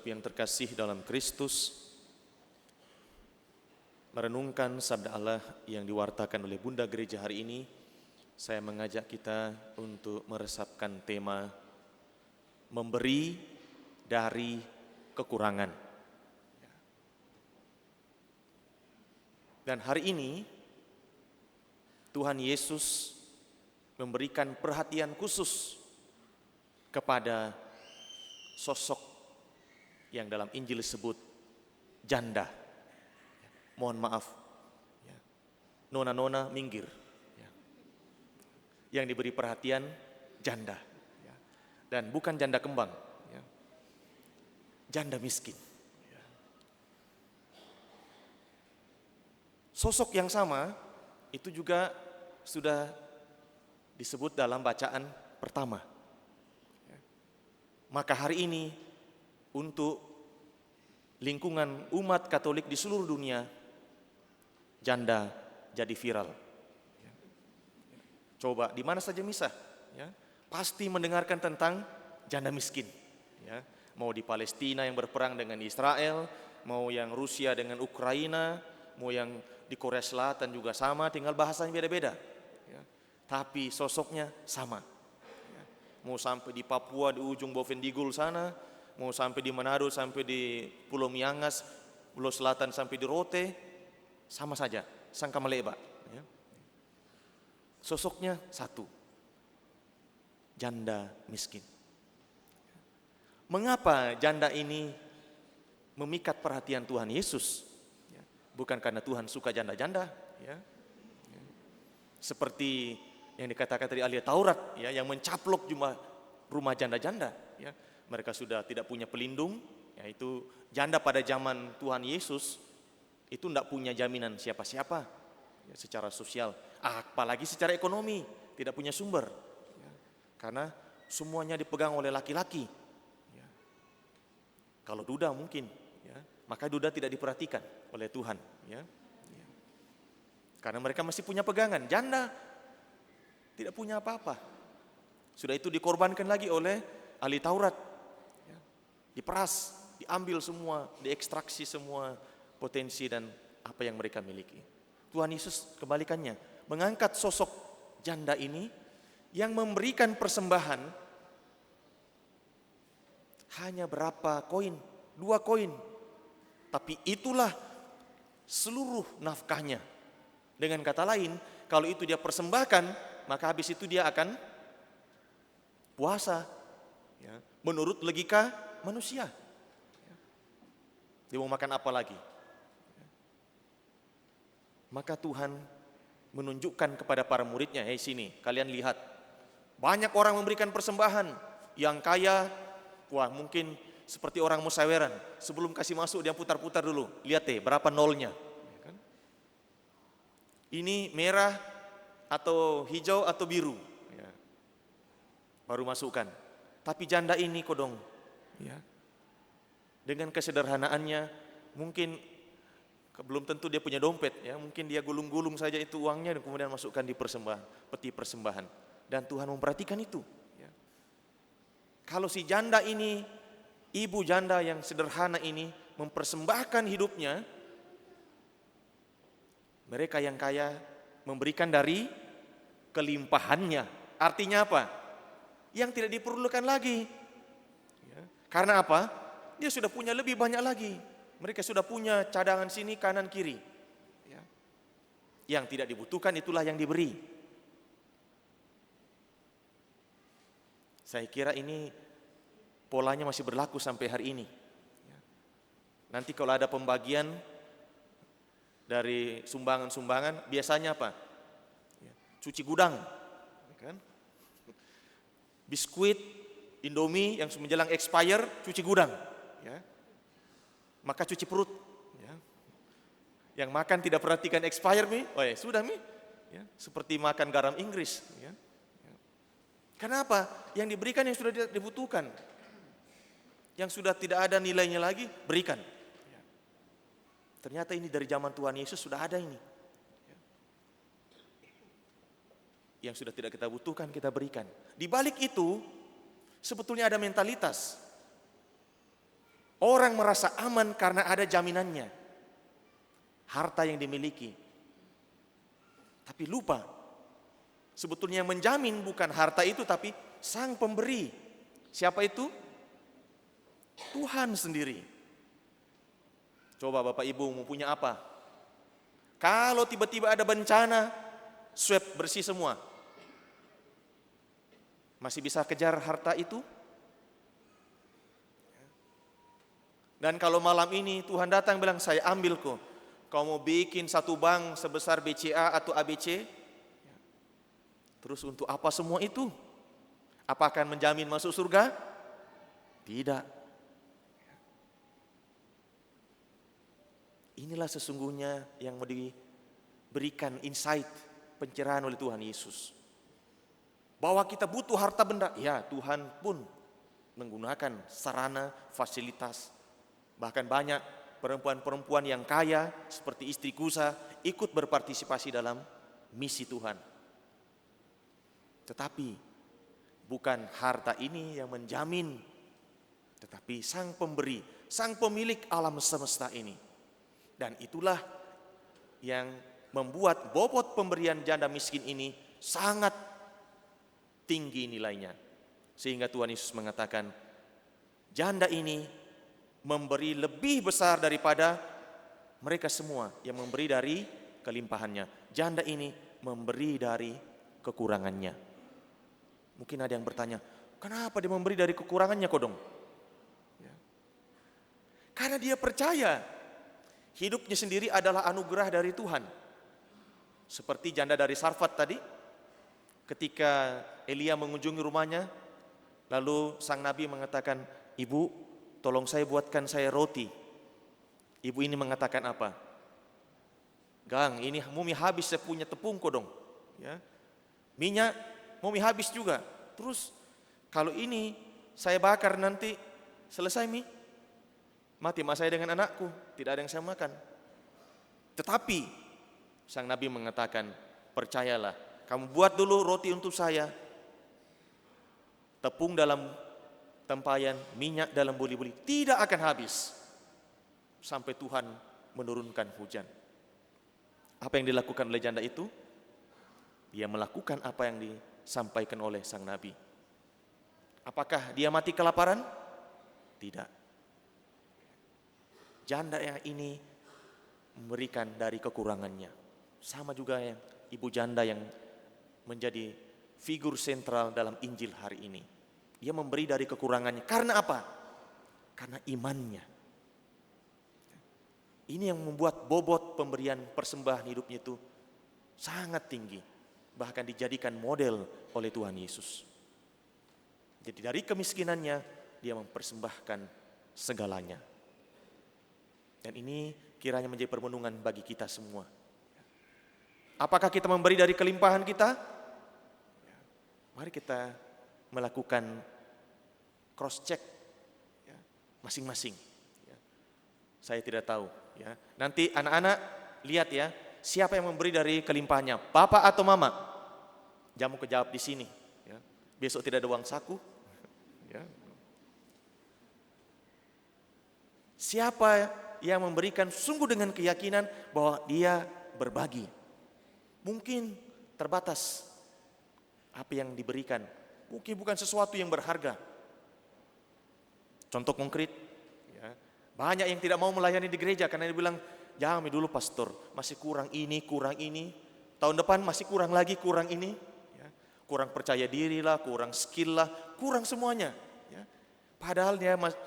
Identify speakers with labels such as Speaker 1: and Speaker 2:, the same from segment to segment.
Speaker 1: saudaraku yang terkasih dalam Kristus, merenungkan sabda Allah yang diwartakan oleh Bunda Gereja hari ini, saya mengajak kita untuk meresapkan tema memberi dari kekurangan. Dan hari ini Tuhan Yesus memberikan perhatian khusus kepada sosok yang dalam Injil disebut janda. Mohon maaf, nona-nona minggir. Yang diberi perhatian janda, dan bukan janda kembang, janda miskin. Sosok yang sama itu juga sudah disebut dalam bacaan pertama. Maka hari ini untuk lingkungan umat Katolik di seluruh dunia, janda jadi viral. Coba di mana saja misa, pasti mendengarkan tentang janda miskin. Mau di Palestina yang berperang dengan Israel, mau yang Rusia dengan Ukraina, mau yang di Korea Selatan juga sama, tinggal bahasanya beda-beda. Tapi sosoknya sama. Mau sampai di Papua, di ujung Bovendigul sana, mau sampai di Manado, sampai di Pulau Miangas, Pulau Selatan sampai di Rote, sama saja, sangka meleba. Sosoknya satu, janda miskin. Mengapa janda ini memikat perhatian Tuhan Yesus? Bukan karena Tuhan suka janda-janda, seperti yang dikatakan tadi ahli Taurat, yang mencaplok jumlah rumah janda-janda. Mereka sudah tidak punya pelindung, yaitu janda pada zaman Tuhan Yesus itu tidak punya jaminan siapa-siapa secara sosial, apalagi secara ekonomi, tidak punya sumber, karena semuanya dipegang oleh laki-laki. Kalau duda mungkin, maka duda tidak diperhatikan oleh Tuhan, karena mereka masih punya pegangan. Janda tidak punya apa-apa, sudah itu dikorbankan lagi oleh ahli Taurat, diperas, diambil semua, diekstraksi semua potensi dan apa yang mereka miliki. Tuhan Yesus kebalikannya, mengangkat sosok janda ini yang memberikan persembahan hanya berapa koin, 2 koin, tapi itulah seluruh nafkahnya. Dengan kata lain, kalau itu dia persembahkan, maka habis itu dia akan puasa, menurut logika manusia. Dia mau makan apa lagi? Maka Tuhan menunjukkan kepada para muridnya, sini, kalian lihat, banyak orang memberikan persembahan. Yang kaya, wah mungkin seperti orang musyaweran, sebelum kasih masuk dia putar-putar dulu, lihat berapa nolnya. Ini merah atau hijau atau biru, baru masukkan. Tapi janda ini kodong, dengan kesederhanaannya, mungkin belum tentu dia punya dompet, mungkin dia gulung-gulung saja itu uangnya dan kemudian masukkan di peti persembahan. Dan Tuhan memperhatikan itu. Kalau si janda ini, ibu janda yang sederhana ini mempersembahkan hidupnya, mereka yang kaya memberikan dari kelimpahannya. Artinya apa? Yang tidak diperlukan lagi. Karena apa? Dia sudah punya lebih banyak lagi. Mereka sudah punya cadangan sini, kanan, kiri. Yang tidak dibutuhkan itulah yang diberi. Saya kira ini polanya masih berlaku sampai hari ini. Nanti kalau ada pembagian dari sumbangan-sumbangan, biasanya apa? Cuci gudang. Biskuit, Indomie yang menjelang expire, cuci gudang. Maka cuci perut. Yang makan tidak perhatikan expire sudah seperti makan garam Inggris. Kenapa? Yang diberikan yang sudah dibutuhkan, yang sudah tidak ada nilainya lagi, berikan. Ternyata ini dari zaman Tuhan Yesus sudah ada ini. Yang sudah tidak kita butuhkan kita berikan. Di balik itu sebetulnya ada mentalitas. Orang merasa aman karena ada jaminannya, harta yang dimiliki. Tapi lupa, sebetulnya yang menjamin bukan harta itu, tapi Sang Pemberi. Siapa itu? Tuhan sendiri. Coba Bapak Ibu mau punya apa? Kalau tiba-tiba ada bencana, swab bersih semua. Masih bisa kejar harta itu? Dan kalau malam ini Tuhan datang bilang, saya ambil kok. Kau mau bikin satu bank sebesar BCA atau ABC? Terus untuk apa semua itu? Apa akan menjamin masuk surga? Tidak. Inilah sesungguhnya yang mau diberikan insight, pencerahan oleh Tuhan Yesus. Bahwa kita butuh harta benda, ya Tuhan pun menggunakan sarana, fasilitas. Bahkan banyak perempuan-perempuan yang kaya seperti istri Kusa ikut berpartisipasi dalam misi Tuhan. Tetapi bukan harta ini yang menjamin, tetapi Sang Pemberi, Sang Pemilik alam semesta ini. Dan itulah yang membuat bobot pemberian janda miskin ini sangat tinggi nilainya. Sehingga Tuhan Yesus mengatakan, janda ini memberi lebih besar daripada mereka semua yang memberi dari kelimpahannya. Janda ini memberi dari kekurangannya. Mungkin ada yang bertanya, kenapa dia memberi dari kekurangannya kok dong? Ya. Karena dia percaya hidupnya sendiri adalah anugerah dari Tuhan. Seperti janda dari Sarfat tadi, ketika Elia mengunjungi rumahnya, lalu sang nabi mengatakan, ibu, tolong saya buatkan saya roti. Ibu ini mengatakan apa? Gang, ini mumi habis, saya punya tepung kok dong. Ya. Minyak mumi habis juga. Terus kalau ini saya bakar nanti selesai mati mak saya dengan anakku, tidak ada yang saya makan. Tetapi sang nabi mengatakan, percayalah, kamu buat dulu roti untuk saya, tepung dalam tempayan, minyak dalam buli-buli, tidak akan habis sampai Tuhan menurunkan hujan. Apa yang dilakukan oleh janda itu? Dia melakukan apa yang disampaikan oleh sang nabi. Apakah dia mati kelaparan? Tidak. Janda yang ini memberikan dari kekurangannya. Sama juga yang ibu janda yang menjadi figur sentral dalam Injil hari ini. Dia memberi dari kekurangannya. Karena apa? Karena imannya. Ini yang membuat bobot pemberian persembahan hidupnya itu sangat tinggi. Bahkan dijadikan model oleh Tuhan Yesus. Jadi dari kemiskinannya dia mempersembahkan segalanya. Dan ini kiranya menjadi permenungan bagi kita semua. Apakah kita memberi dari kelimpahan kita? Mari kita melakukan cross check masing-masing. Saya tidak tahu. Nanti anak-anak lihat ya, siapa yang memberi dari kelimpahannya, papa atau mama? Jamu kejawab di sini. Besok tidak ada uang saku. Siapa yang memberikan sungguh dengan keyakinan bahwa dia berbagi? Mungkin terbatas apa yang diberikan, mungkin bukan sesuatu yang berharga. Contoh konkret, banyak yang tidak mau melayani di gereja karena dia bilang, jangan dulu pastor, masih kurang ini, tahun depan masih kurang lagi, kurang ini, kurang percaya diri lah, kurang skill lah, kurang semuanya. Padahal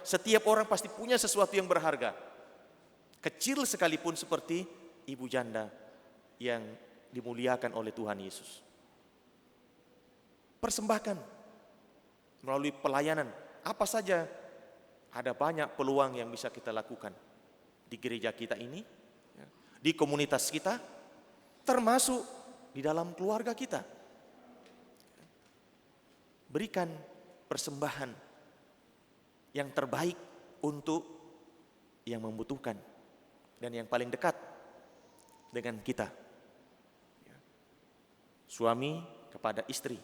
Speaker 1: setiap orang pasti punya sesuatu yang berharga. Kecil sekalipun seperti ibu janda yang dimuliakan oleh Tuhan Yesus. Persembahkan melalui pelayanan, apa saja, ada banyak peluang yang bisa kita lakukan di gereja kita ini, di komunitas kita, termasuk di dalam keluarga kita. Berikan persembahan yang terbaik untuk yang membutuhkan dan yang paling dekat dengan kita. Suami kepada istri.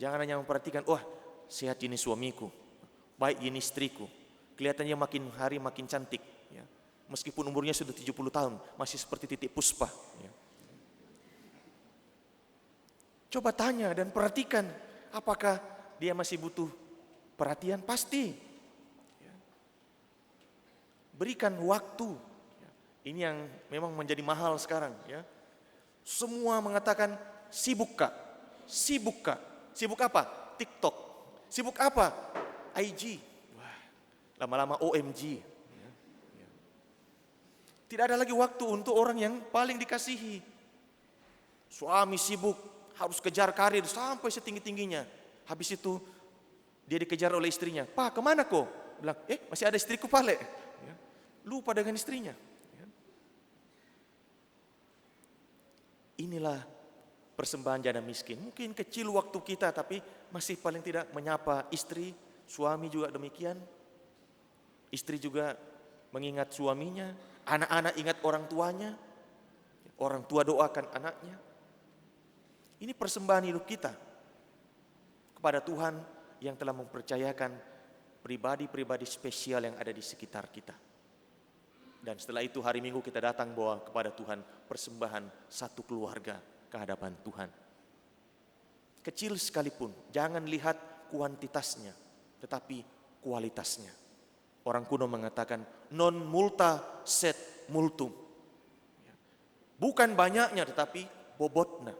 Speaker 1: Jangan hanya memperhatikan, wah sehat ini suamiku, baik ini istriku, kelihatannya makin hari makin cantik, ya. Meskipun umurnya sudah 70 tahun, masih seperti titik puspa. Ya. Coba tanya dan perhatikan, apakah dia masih butuh perhatian? Pasti. Ya. Berikan waktu. Ya. Ini yang memang menjadi mahal sekarang. Ya. Semua mengatakan sibuk kak, sibuk kak. Sibuk apa? TikTok. Sibuk apa? IG. Wah, lama-lama OMG. Tidak ada lagi waktu untuk orang yang paling dikasihi. Suami sibuk, harus kejar karir sampai setinggi-tingginya. Habis itu dia dikejar oleh istrinya. Pak, kemana kok? Bilang, masih ada istriku pale. Ya. Lupa dengan istrinya. Ya. Inilah persembahan janda miskin. Mungkin kecil waktu kita, tapi masih paling tidak menyapa istri. Suami juga demikian. Istri juga mengingat suaminya. Anak-anak ingat orang tuanya. Orang tua doakan anaknya. Ini persembahan hidup kita kepada Tuhan yang telah mempercayakan pribadi-pribadi spesial yang ada di sekitar kita. Dan setelah itu hari Minggu kita datang bawa kepada Tuhan persembahan satu keluarga ke hadapan Tuhan. Kecil sekalipun, jangan lihat kuantitasnya, tetapi kualitasnya. Orang kuno mengatakan non multa sed multum. Bukan banyaknya tetapi bobotnya.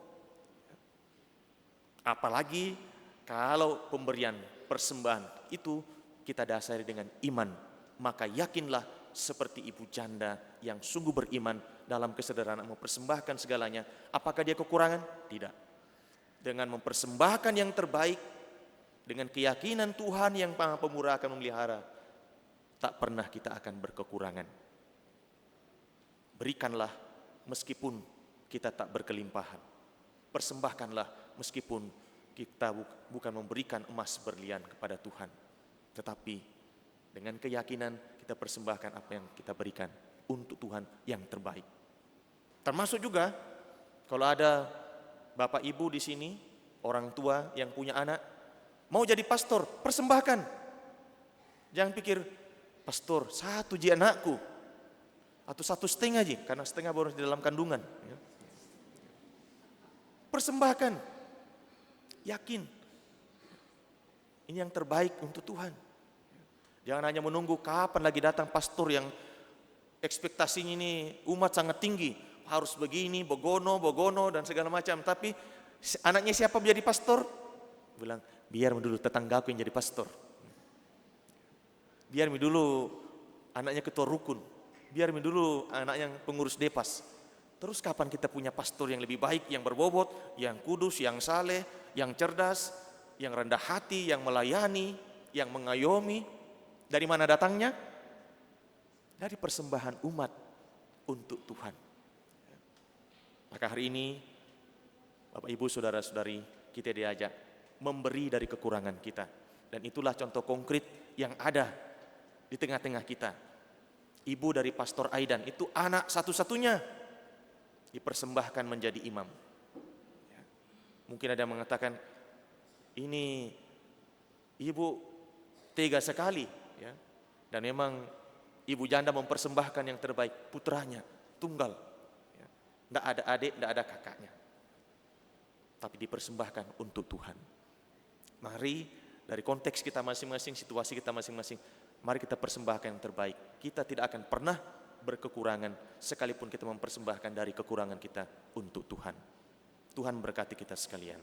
Speaker 1: Apalagi kalau pemberian persembahan itu kita dasari dengan iman, maka yakinlah seperti ibu janda yang sungguh beriman dalam kesederhanaan mempersembahkan segalanya. Apakah dia kekurangan? Tidak. Dengan mempersembahkan yang terbaik, dengan keyakinan Tuhan yang Maha Pemurah akan memelihara, tak pernah kita akan berkekurangan. Berikanlah meskipun kita tak berkelimpahan. Persembahkanlah meskipun kita bukan memberikan emas berlian kepada Tuhan. Tetapi dengan keyakinan kita persembahkan apa yang kita berikan untuk Tuhan yang terbaik. Termasuk juga kalau ada bapak ibu di sini, orang tua yang punya anak, mau jadi pastor, persembahkan. Jangan pikir, pastor, 1 ji anakku. Atau 1,5 ji, karena setengah baru di dalam kandungan. Persembahkan. Yakin. Ini yang terbaik untuk Tuhan. Jangan hanya menunggu kapan lagi datang pastor yang ekspektasinya ini umat sangat tinggi. Harus begini, bogono, dan segala macam. Tapi anaknya siapa menjadi pastor? Bilang, biar dulu tetanggaku yang jadi pastor. Biar dulu anaknya ketua rukun. Biar dulu anak yang pengurus depas. Terus kapan kita punya pastor yang lebih baik, yang berbobot, yang kudus, yang saleh, yang cerdas, yang rendah hati, yang melayani, yang mengayomi. Dari mana datangnya? Dari persembahan umat untuk Tuhan. Maka hari ini, Bapak Ibu, Saudara-saudari, kita diajak memberi dari kekurangan kita. Dan itulah contoh konkret yang ada di tengah-tengah kita. Ibu dari Pastor Aidan itu anak satu-satunya dipersembahkan menjadi imam. Mungkin ada yang mengatakan, ini ibu tega sekali, ya. Dan memang ibu janda mempersembahkan yang terbaik, putranya tunggal, ya. Tidak ada adik, tidak ada kakaknya, tapi dipersembahkan untuk Tuhan. Mari dari konteks kita masing-masing, situasi kita masing-masing, mari kita persembahkan yang terbaik. Kita tidak akan pernah berkekurangan sekalipun kita mempersembahkan dari kekurangan kita untuk Tuhan. Tuhan berkati kita sekalian.